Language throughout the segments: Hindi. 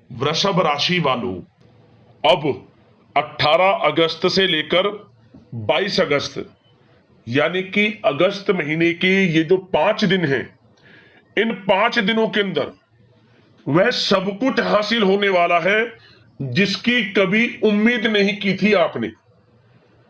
वृषभ राशि वालों, अब 18 अगस्त से लेकर 22 अगस्त यानी कि अगस्त महीने के ये जो 5 दिन हैं, इन 5 दिनों के अंदर वह सब कुछ हासिल होने वाला है जिसकी कभी उम्मीद नहीं की थी आपने।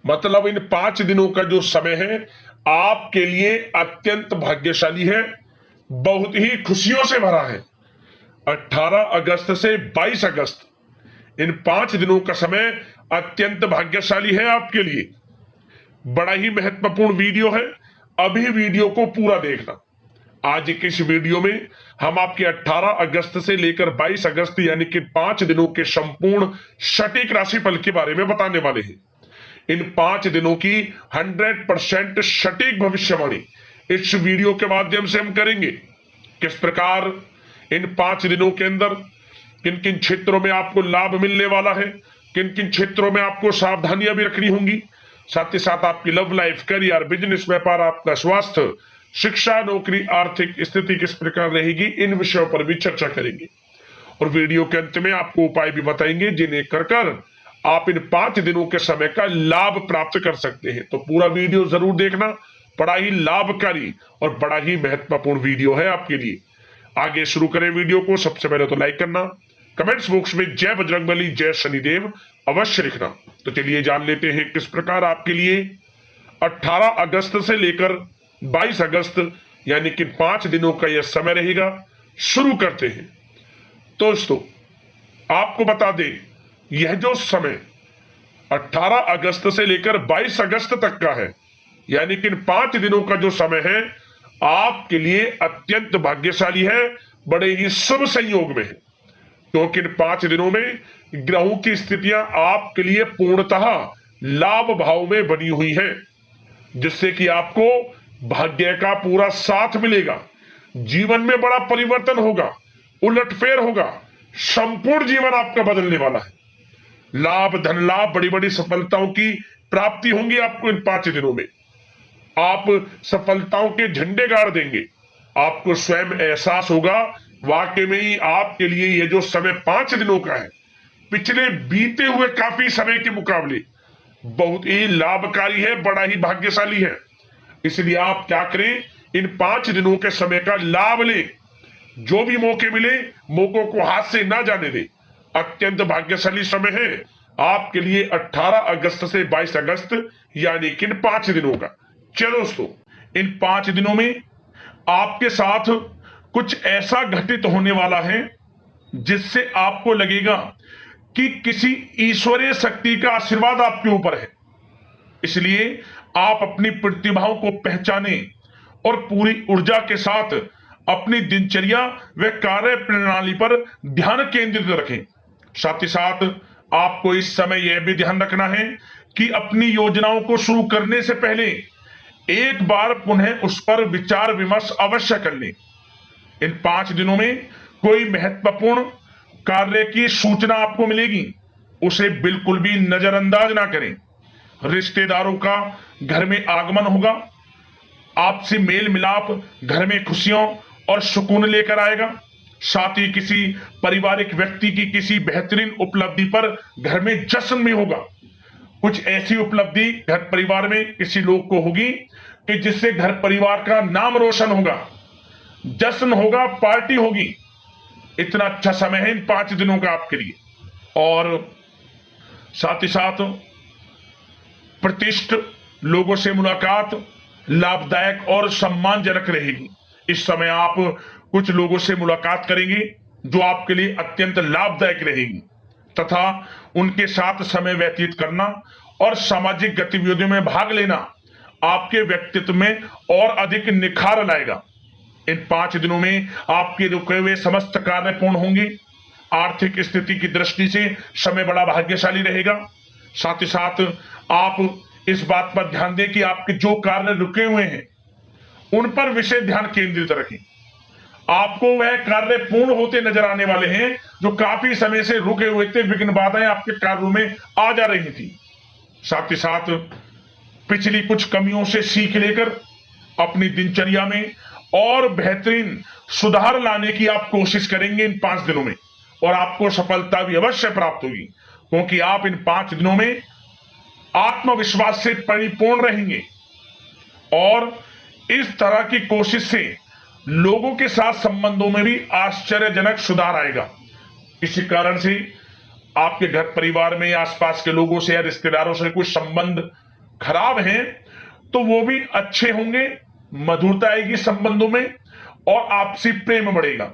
मतलब इन 5 दिनों का जो समय है आपके लिए अत्यंत भाग्यशाली है, बहुत ही खुशियों से भरा है। 18 अगस्त से 22 अगस्त, इन 5 दिनों का समय अत्यंत भाग्यशाली है आपके लिए। बड़ा ही महत्वपूर्ण वीडियो है, अभी वीडियो को पूरा देखना। आज के इस वीडियो में हम आपके 18 अगस्त से लेकर 22 अगस्त यानी कि 5 दिनों के संपूर्ण सटीक राशिफल के बारे में बताने वाले हैं। इन 5 दिनों की 100% सटीक भविष्यवाणी इस वीडियो के माध्यम से हम करेंगे। किस प्रकार इन 5 दिनों के अंदर किन किन क्षेत्रों में आपको लाभ मिलने वाला है, किन किन क्षेत्रों में आपको सावधानियां भी रखनी होंगी, साथ ही साथ आपकी लव लाइफ, करियर, बिजनेस, व्यापार, आपका स्वास्थ्य, शिक्षा, नौकरी, आर्थिक स्थिति किस प्रकार रहेगी, इन विषयों पर भी चर्चा करेंगे। और वीडियो के अंत में आपको उपाय भी बताएंगे जिन्हें कर आप इन 5 दिनों के समय का लाभ प्राप्त कर सकते हैं। तो पूरा वीडियो जरूर देखना, बड़ा ही लाभकारी और बड़ा ही महत्वपूर्ण वीडियो है आपके लिए। आगे शुरू करें वीडियो को। सबसे पहले तो लाइक करना, कमेंट्स बॉक्स में जय बजरंगबली, जय शनिदेव अवश्य लिखना। तो चलिए जान लेते हैं किस प्रकार आपके लिए 18 अगस्त से लेकर 22 अगस्त यानी कि 5 दिनों का यह समय रहेगा। शुरू करते हैं। दोस्तों, आपको बता दें, यह जो समय 18 अगस्त से लेकर 22 अगस्त तक का है, यानी कि इन 5 दिनों का जो समय है आपके लिए अत्यंत भाग्यशाली है, बड़े ही शुभ संयोग में है। क्योंकि इन 5 दिनों में ग्रहों की स्थितियां आपके लिए पूर्णतः लाभ भाव में बनी हुई है, जिससे कि आपको भाग्य का पूरा साथ मिलेगा। जीवन में बड़ा परिवर्तन होगा, उलटफेर होगा, संपूर्ण जीवन आपका बदलने वाला है। लाभ, धन लाभ, बड़ी बड़ी सफलताओं की प्राप्ति होंगी आपको इन 5 दिनों में। आप सफलताओं के झंडे गाड़ देंगे, आपको स्वयं एहसास होगा वाकई में ही आपके लिए यह जो समय 5 दिनों का है, पिछले बीते हुए काफी समय के मुकाबले बहुत ही लाभकारी है, बड़ा ही भाग्यशाली है। इसलिए आप क्या करें, इन 5 दिनों के समय का लाभ लें। जो भी मौके मिले, मौकों को हाथ से ना जाने दें। अत्यंत भाग्यशाली समय है आपके लिए 18 अगस्त से 22 अगस्त यानी कि इन 5 दिनों का। चलो दोस्तों, इन 5 दिनों में आपके साथ कुछ ऐसा घटित होने वाला है जिससे आपको लगेगा कि किसी ईश्वरीय शक्ति का आशीर्वाद आपके ऊपर है। इसलिए आप अपनी प्रतिभाओं को पहचानें और पूरी ऊर्जा के साथ अपनी दिनचर्या व कार्य प्रणाली पर ध्यान केंद्रित रखें। साथ ही साथ आपको इस समय यह भी ध्यान रखना है कि अपनी योजनाओं को शुरू करने से पहले एक बार पुनः उस पर विचार विमर्श अवश्य कर लें। इन 5 दिनों में कोई महत्वपूर्ण कार्य की सूचना आपको मिलेगी, उसे बिल्कुल भी नजरअंदाज ना करें। रिश्तेदारों का घर में आगमन होगा, आपसी मेल मिलाप घर में खुशियों और सुकून लेकर आएगा। साथ ही किसी पारिवारिक व्यक्ति की किसी बेहतरीन उपलब्धि पर घर में जश्न भी होगा। कुछ ऐसी उपलब्धि घर परिवार में किसी लोग को होगी कि जिससे घर परिवार का नाम रोशन होगा, जश्न होगा, पार्टी होगी। इतना अच्छा समय है इन 5 दिनों का आपके लिए। और साथ ही साथ प्रतिष्ठित लोगों से मुलाकात लाभदायक और सम्मानजनक रहेगी। इस समय आप कुछ लोगों से मुलाकात करेंगे जो आपके लिए अत्यंत लाभदायक रहेगी, तथा उनके साथ समय व्यतीत करना और सामाजिक गतिविधियों में भाग लेना आपके व्यक्तित्व में और अधिक निखार लाएगा। इन 5 दिनों में आपके रुके हुए समस्त कार्य पूर्ण होंगे। आर्थिक स्थिति की दृष्टि से समय बड़ा भाग्यशाली रहेगा। साथ ही साथ आप इस बात पर ध्यान दें कि आपके जो कार्य रुके हुए हैं उन पर विशेष ध्यान केंद्रित रखें। आपको वह कार्य पूर्ण होते नजर आने वाले हैं जो काफी समय से रुके हुए थे, विघ्न बाधाएं आपके कार्यों में आ जा रही थी। साथ ही साथ पिछली कुछ कमियों से सीख लेकर अपनी दिनचर्या में और बेहतरीन सुधार लाने की आप कोशिश करेंगे इन 5 दिनों में। और आपको सफलता भी अवश्य प्राप्त होगी, क्योंकि आप इन 5 दिनों में आत्मविश्वास से परिपूर्ण रहेंगे और इस तरह की कोशिश से लोगों के साथ संबंधों में भी आश्चर्यजनक सुधार आएगा। इसी कारण से आपके घर परिवार में आसपास के लोगों से या रिश्तेदारों से कुछ संबंध खराब हैं तो वो भी अच्छे होंगे, मधुरता आएगी संबंधों में और आपसी प्रेम बढ़ेगा।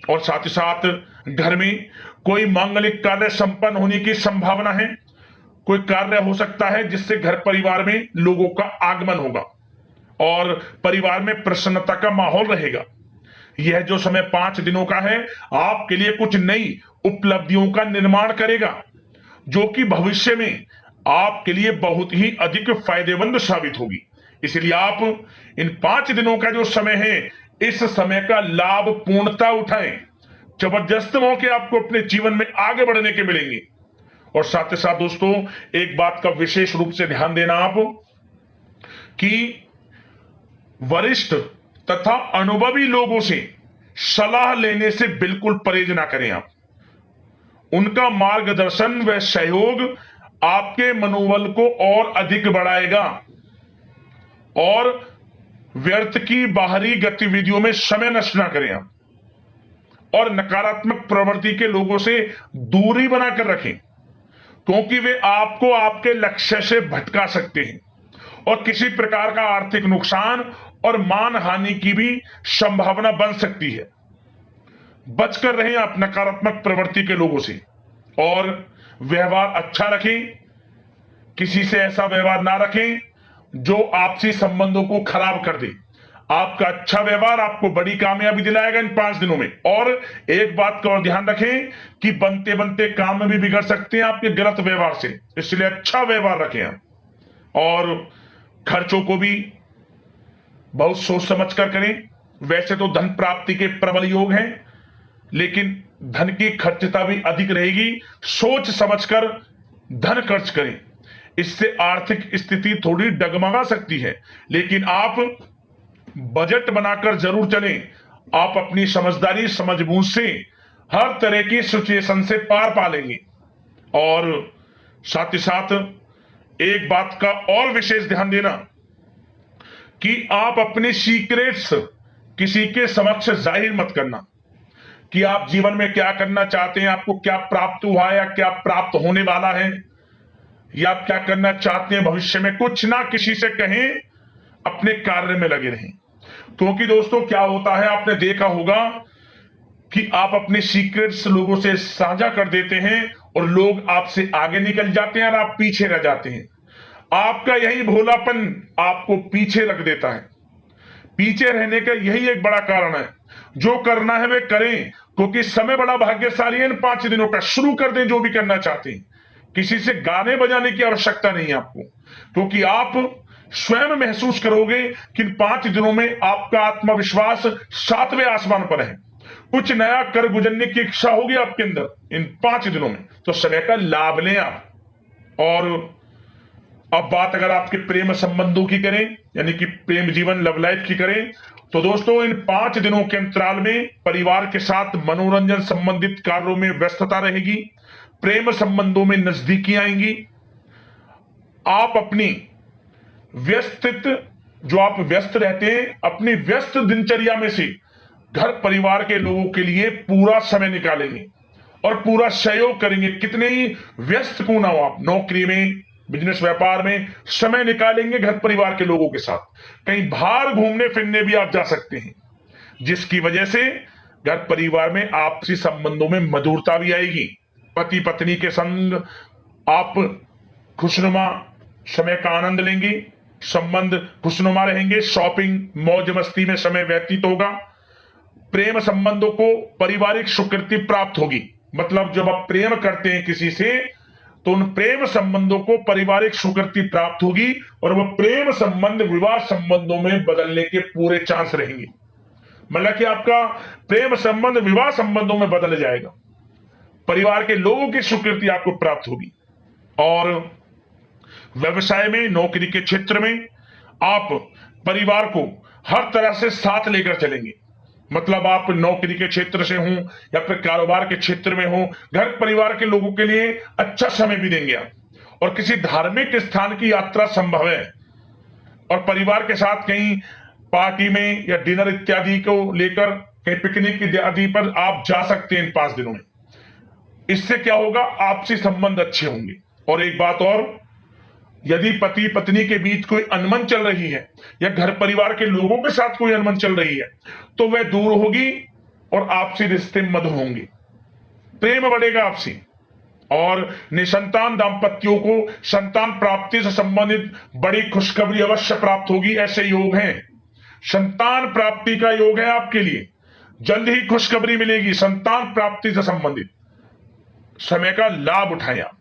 और साथ ही साथ घर में कोई मांगलिक कार्य संपन्न होने की संभावना है। कोई कार्य हो सकता है जिससे घर परिवार में लोगों का आगमन होगा और परिवार में प्रसन्नता का माहौल रहेगा। यह जो समय 5 दिनों का है आपके लिए कुछ नई उपलब्धियों का निर्माण करेगा, जो कि भविष्य में आपके लिए बहुत ही अधिक फायदेमंद साबित होगी। इसलिए आप इन 5 दिनों का जो समय है, इस समय का लाभ पूर्णता उठाएं। जबरदस्त मौके आपको अपने जीवन में आगे बढ़ने के मिलेंगे। और साथ ही साथ दोस्तों, एक बात का विशेष रूप से ध्यान देना आप कि वरिष्ठ तथा अनुभवी लोगों से सलाह लेने से बिल्कुल परहेज ना करें आप। उनका मार्गदर्शन व सहयोग आपके मनोबल को और अधिक बढ़ाएगा और व्यर्थ की बाहरी गतिविधियों में समय नष्ट ना करें आप और नकारात्मक प्रवृत्ति के लोगों से दूरी बनाकर रखें, क्योंकि वे आपको आपके लक्ष्य से भटका सकते हैं और किसी प्रकार का आर्थिक नुकसान और मान हानि की भी संभावना बन सकती है। बचकर रहें आप नकारात्मक प्रवृत्ति के लोगों से और व्यवहार अच्छा रखें। किसी से ऐसा व्यवहार ना रखें जो आपसी संबंधों को खराब कर दे। आपका अच्छा व्यवहार आपको बड़ी कामयाबी दिलाएगा इन 5 दिनों में। और एक बात का और ध्यान रखें कि बनते बनते काम में भी बिगड़ सकते हैं आपके गलत व्यवहार से, इसलिए अच्छा व्यवहार रखें आप। और खर्चों को भी बहुत सोच समझ कर करें। वैसे तो धन प्राप्ति के प्रबल योग हैं, लेकिन धन की खर्चता भी अधिक रहेगी। सोच समझकर धन खर्च करें, इससे आर्थिक स्थिति थोड़ी डगमगा सकती है, लेकिन आप बजट बनाकर जरूर चलें। आप अपनी समझदारी समझबूझ से हर तरह की सिचुएशन से पार पा लेंगे। और साथ ही साथ एक बात का और विशेष ध्यान देना कि आप अपने सीक्रेट्स किसी के समक्ष जाहिर मत करना कि आप जीवन में क्या करना चाहते हैं, आपको क्या प्राप्त हुआ है या क्या प्राप्त होने वाला है, या आप क्या करना चाहते हैं भविष्य में। कुछ ना किसी से कहें, अपने कार्य में लगे रहें। क्योंकि दोस्तों क्या होता है, आपने देखा होगा कि आप अपने सीक्रेट्स लोगों से साझा कर देते हैं और लोग आपसे आगे निकल जाते हैं और आप पीछे रह जाते हैं। आपका यही भोलापन आपको पीछे रख देता है। पीछे रहने का यही एक बड़ा कारण है। जो करना है वे करें, क्योंकि समय बड़ा भाग्यशाली है। इन 5 दिनों का शुरू कर दें जो भी करना चाहते हैं। किसी से गाने बजाने की आवश्यकता नहीं है आपको, क्योंकि आप स्वयं महसूस करोगे कि इन 5 दिनों में आपका आत्मविश्वास 7वें आसमान पर है। कुछ नया कर गुजरने की इच्छा होगी आपके अंदर इन 5 दिनों में, तो समय का लाभ लें आप। और अब बात अगर आपके प्रेम संबंधों की करें, यानी कि प्रेम जीवन लव लाइफ की करें, तो दोस्तों इन 5 दिनों के अंतराल में परिवार के साथ मनोरंजन संबंधित कार्यों में व्यस्तता रहेगी। प्रेम संबंधों में नजदीकी आएंगी। आप अपनी जो आप व्यस्त रहते हैं, अपनी व्यस्त दिनचर्या में से घर परिवार के लोगों के लिए पूरा समय निकालेंगे और पूरा सहयोग करेंगे। कितने ही व्यस्त क्यों ना हो आप, नौकरी में, बिजनेस व्यापार में समय निकालेंगे घर परिवार के लोगों के साथ। कहीं बाहर घूमने फिरने भी आप जा सकते हैं, जिसकी वजह से घर परिवार में आपसी संबंधों में मधुरता भी आएगी। पति पत्नी के संग आप खुशनुमा समय का आनंद लेंगे, संबंध खुशनुमा रहेंगे, शॉपिंग मौज मस्ती में समय व्यतीत होगा। प्रेम संबंधों को पारिवारिक स्वीकृति प्राप्त होगी। मतलब जब आप प्रेम करते हैं किसी से, तो उन प्रेम संबंधों को पारिवारिक स्वीकृति प्राप्त होगी और वह प्रेम संबंध विवाह संबंधों में बदलने के पूरे चांस रहेंगे। मतलब कि आपका प्रेम संबंध विवाह संबंधों में बदल जाएगा। परिवार के लोगों की स्वीकृति आपको प्राप्त होगी। और व्यवसाय में, नौकरी के क्षेत्र में आप परिवार को हर तरह से साथ लेकर चलेंगे। मतलब आप नौकरी के क्षेत्र से हों या फिर कारोबार के क्षेत्र में हो, घर परिवार के लोगों के लिए अच्छा समय भी देंगे आप। और किसी धार्मिक स्थान की यात्रा संभव है और परिवार के साथ कहीं पार्टी में या डिनर इत्यादि को लेकर कहीं पिकनिक इत्यादि पर आप जा सकते हैं इन 5 दिनों में। इससे क्या होगा, आपसी संबंध अच्छे होंगे। और एक बात और, यदि पति पत्नी के बीच कोई अनबन चल रही है या घर परिवार के लोगों के साथ कोई अनबन चल रही है तो वह दूर होगी और आपसी रिश्ते मधुर होंगे, प्रेम बढ़ेगा आपसी। और निसंतान दाम्पत्यों को संतान प्राप्ति से संबंधित बड़ी खुशखबरी अवश्य प्राप्त होगी। ऐसे योग हैं, संतान प्राप्ति का योग है आपके लिए, जल्द ही खुशखबरी मिलेगी संतान प्राप्ति से संबंधित। समय का लाभ उठाएं आप।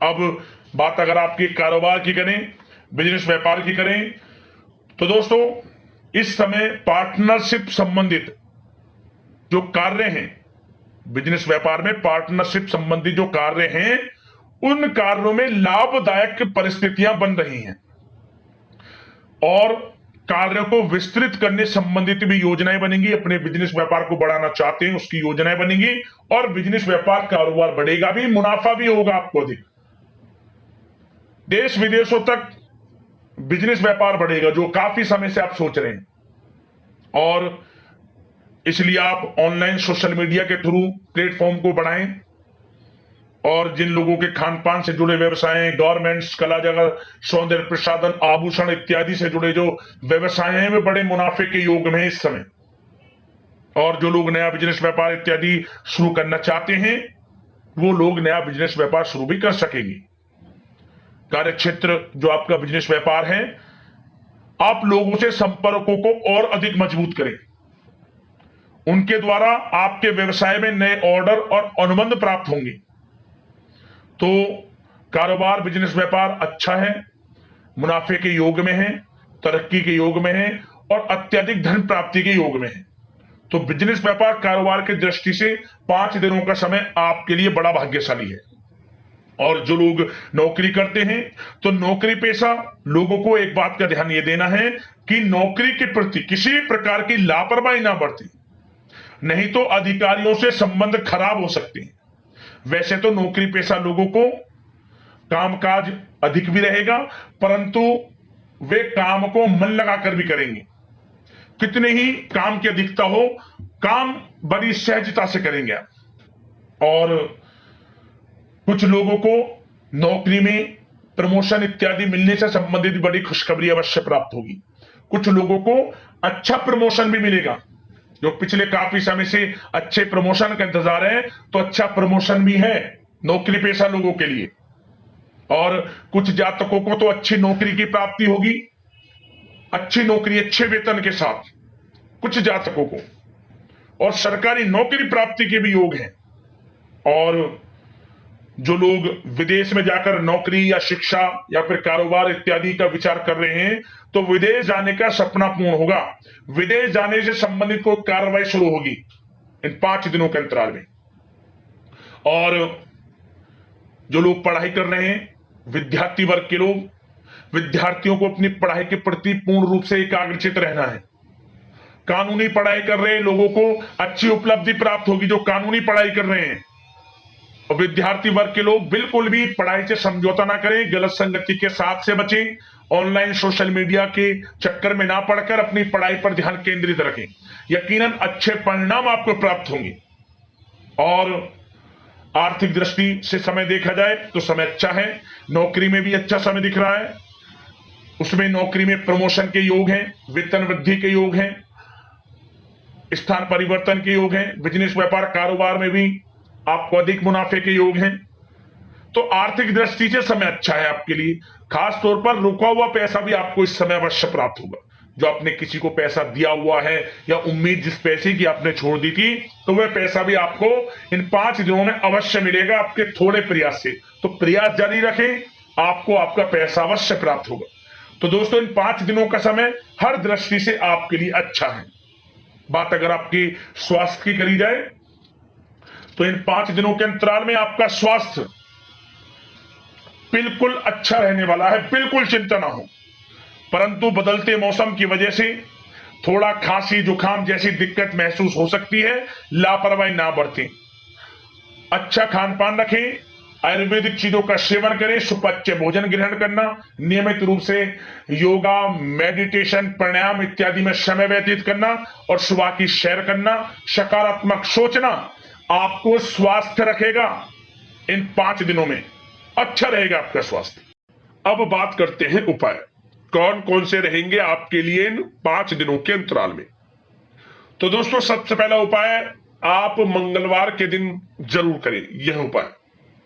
अब बात अगर आपके कारोबार की करें, बिजनेस व्यापार की करें, तो दोस्तों इस समय पार्टनरशिप संबंधित जो कार्य हैं, बिजनेस व्यापार में पार्टनरशिप संबंधी जो कार्य हैं, उन कार्यों में लाभदायक परिस्थितियां बन रही हैं और कार्यों को विस्तृत करने संबंधित भी योजनाएं बनेंगी। अपने बिजनेस व्यापार को बढ़ाना चाहते हैं उसकी योजनाएं बनेंगी और बिजनेस व्यापार कारोबार बढ़ेगा भी, मुनाफा भी होगा आपको अधिक। देश विदेशों तक बिजनेस व्यापार बढ़ेगा जो काफी समय से आप सोच रहे हैं। और इसलिए आप ऑनलाइन सोशल मीडिया के थ्रू प्लेटफॉर्म को बढ़ाएं और जिन लोगों के खान पान से जुड़े व्यवसाय, गारमेंट्स, कला जगत, सौंदर्य प्रसाधन, आभूषण इत्यादि से जुड़े जो व्यवसाय हैं वे बड़े मुनाफे के योग में इस समय। और जो लोग नया बिजनेस व्यापार इत्यादि शुरू करना चाहते हैं वो लोग नया बिजनेस व्यापार शुरू भी कर सकेंगे। कार्य क्षेत्र जो आपका बिजनेस व्यापार है, आप लोगों से संपर्कों को और अधिक मजबूत करें। उनके द्वारा आपके व्यवसाय में नए ऑर्डर और अनुबंध प्राप्त होंगे। तो कारोबार बिजनेस व्यापार अच्छा है, मुनाफे के योग में है, तरक्की के योग में है और अत्यधिक धन प्राप्ति के योग में है। तो बिजनेस व्यापार कारोबार की दृष्टि से 5 दिनों का समय आपके लिए बड़ा भाग्यशाली है। और जो लोग नौकरी करते हैं तो नौकरी पेशा लोगों को एक बात का ध्यान यह देना है कि नौकरी के प्रति किसी प्रकार की लापरवाही ना बरतें, नहीं तो अधिकारियों से संबंध खराब हो सकते हैं। वैसे तो नौकरी पेशा लोगों को कामकाज अधिक भी रहेगा, परंतु वे काम को मन लगाकर भी करेंगे। कितने ही काम की अधिकता हो, काम बड़ी सहजता से करेंगे आप। और कुछ लोगों को नौकरी में प्रमोशन इत्यादि मिलने से संबंधित बड़ी खुशखबरी अवश्य प्राप्त होगी। कुछ लोगों को अच्छा प्रमोशन भी मिलेगा, जो पिछले काफी समय से अच्छे प्रमोशन का इंतजार है तो अच्छा प्रमोशन भी है नौकरी पेशा लोगों के लिए। और कुछ जातकों को तो अच्छी नौकरी की प्राप्ति होगी, अच्छी नौकरी अच्छे वेतन के साथ कुछ जातकों को, और सरकारी नौकरी प्राप्ति के भी योग हैं। और जो लोग विदेश में जाकर नौकरी या शिक्षा या फिर कारोबार इत्यादि का विचार कर रहे हैं तो विदेश जाने का सपना पूर्ण होगा। विदेश जाने से संबंधित कोई कार्रवाई शुरू होगी इन 5 दिनों के अंतराल में। और जो लोग पढ़ाई कर रहे हैं, विद्यार्थी वर्ग के लोग, विद्यार्थियों को अपनी पढ़ाई के प्रति पूर्ण रूप से एकाग्रचित रहना है। कानूनी पढ़ाई कर रहे लोगों को अच्छी उपलब्धि प्राप्त होगी जो कानूनी पढ़ाई कर रहे हैं। और विद्यार्थी वर्ग के लोग बिल्कुल भी पढ़ाई से समझौता ना करें, गलत संगति के साथ से बचें, ऑनलाइन सोशल मीडिया के चक्कर में ना पड़कर अपनी पढ़ाई पर ध्यान केंद्रित रखें। यकीनन अच्छे परिणाम आपको प्राप्त होंगे। और आर्थिक दृष्टि से समय देखा जाए तो समय अच्छा है, नौकरी में भी अच्छा समय दिख रहा है। उसमें नौकरी में प्रमोशन के योग हैं, वेतन वृद्धि के योग हैं, स्थान परिवर्तन के योग हैं, बिजनेस व्यापार कारोबार में भी आपको अधिक मुनाफे के योग हैं। तो आर्थिक दृष्टि से समय अच्छा है आपके लिए। खास तौर पर रुका हुआ पैसा भी आपको इस समय अवश्य प्राप्त होगा। जो आपने किसी को पैसा दिया हुआ है या उम्मीद जिस पैसे की आपने छोड़ दी थी, तो वह पैसा भी आपको इन 5 दिनों में अवश्य मिलेगा आपके थोड़े प्रयास से। तो प्रयास जारी रखें, आपको आपका पैसा अवश्य प्राप्त होगा। तो दोस्तों इन 5 दिनों का समय हर दृष्टि से आपके लिए अच्छा है। बात अगर आपकी स्वास्थ्य की करी जाए तो इन 5 दिनों के अंतराल में आपका स्वास्थ्य बिल्कुल अच्छा रहने वाला है, बिल्कुल चिंता ना हो। परंतु बदलते मौसम की वजह से थोड़ा खांसी जुकाम जैसी दिक्कत महसूस हो सकती है, लापरवाही ना बरतें। अच्छा खान पान रखें, आयुर्वेदिक चीजों का सेवन करें, सुपाच्य भोजन ग्रहण करना, नियमित रूप से योगा, मेडिटेशन, प्राणायाम इत्यादि में समय व्यतीत करना और सुबह की सैर करना, सकारात्मक सोचना आपको स्वास्थ्य रखेगा। इन 5 दिनों में अच्छा रहेगा आपका स्वास्थ्य। अब बात करते हैं उपाय, कौन कौन से रहेंगे आपके लिए इन 5 दिनों के अंतराल में। तो दोस्तों, सबसे पहला उपाय आप मंगलवार के दिन जरूर करें। यह उपाय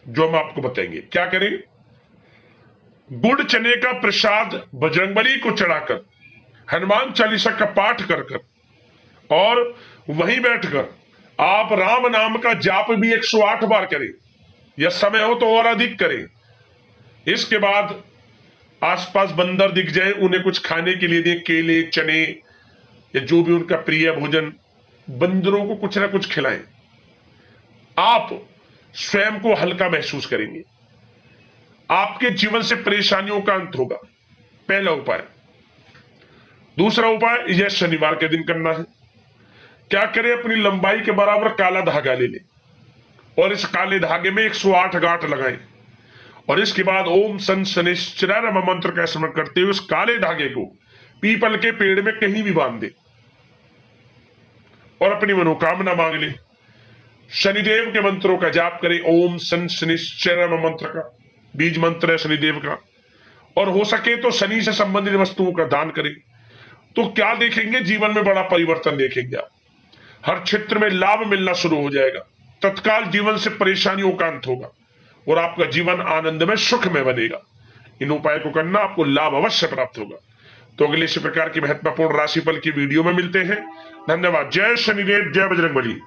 जो हम आपको बताएंगे, क्या करें? गुड़ चने का प्रसाद बजरंगबली को चढ़ाकर, हनुमान चालीसा का पाठ कर कर और वहीं बैठकर आप राम नाम का जाप भी 108 बार करें, या समय हो तो और अधिक करें। इसके बाद आसपास बंदर दिख जाए, उन्हें कुछ खाने के लिए दें, केले, चने या जो भी उनका प्रिय भोजन, बंदरों को कुछ ना कुछ खिलाएं। आप स्वयं को हल्का महसूस करेंगे, आपके जीवन से परेशानियों का अंत होगा। पहला उपाय। दूसरा उपाय यह शनिवार के दिन करना है। क्या करें? अपनी लंबाई के बराबर काला धागा ले लें और इस काले धागे में 108 गांठ लगाएं और इसके बाद ओम सन शनिश्चराय नमः मंत्र का स्मरण करते हुए उस काले धागे को पीपल के पेड़ में कहीं भी बांध दे और अपनी मनोकामना मांग ले। शनिदेव के मंत्रों का जाप करें। ओम सन शनिश्चराय नमः मंत्र का बीज मंत्र है शनिदेव का, और हो सके तो शनि से संबंधित वस्तुओं का दान करें। तो क्या देखेंगे? जीवन में बड़ा परिवर्तन देखेंगे आप। हर क्षेत्र में लाभ मिलना शुरू हो जाएगा, तत्काल जीवन से परेशानियों का अंत होगा और आपका जीवन आनंद में सुख में बनेगा। इन उपाय को करना, आपको लाभ अवश्य प्राप्त होगा। तो अगले इसी प्रकार की महत्वपूर्ण राशिफल की वीडियो में मिलते हैं। धन्यवाद। जय शनिदेव, जय बजरंगबली।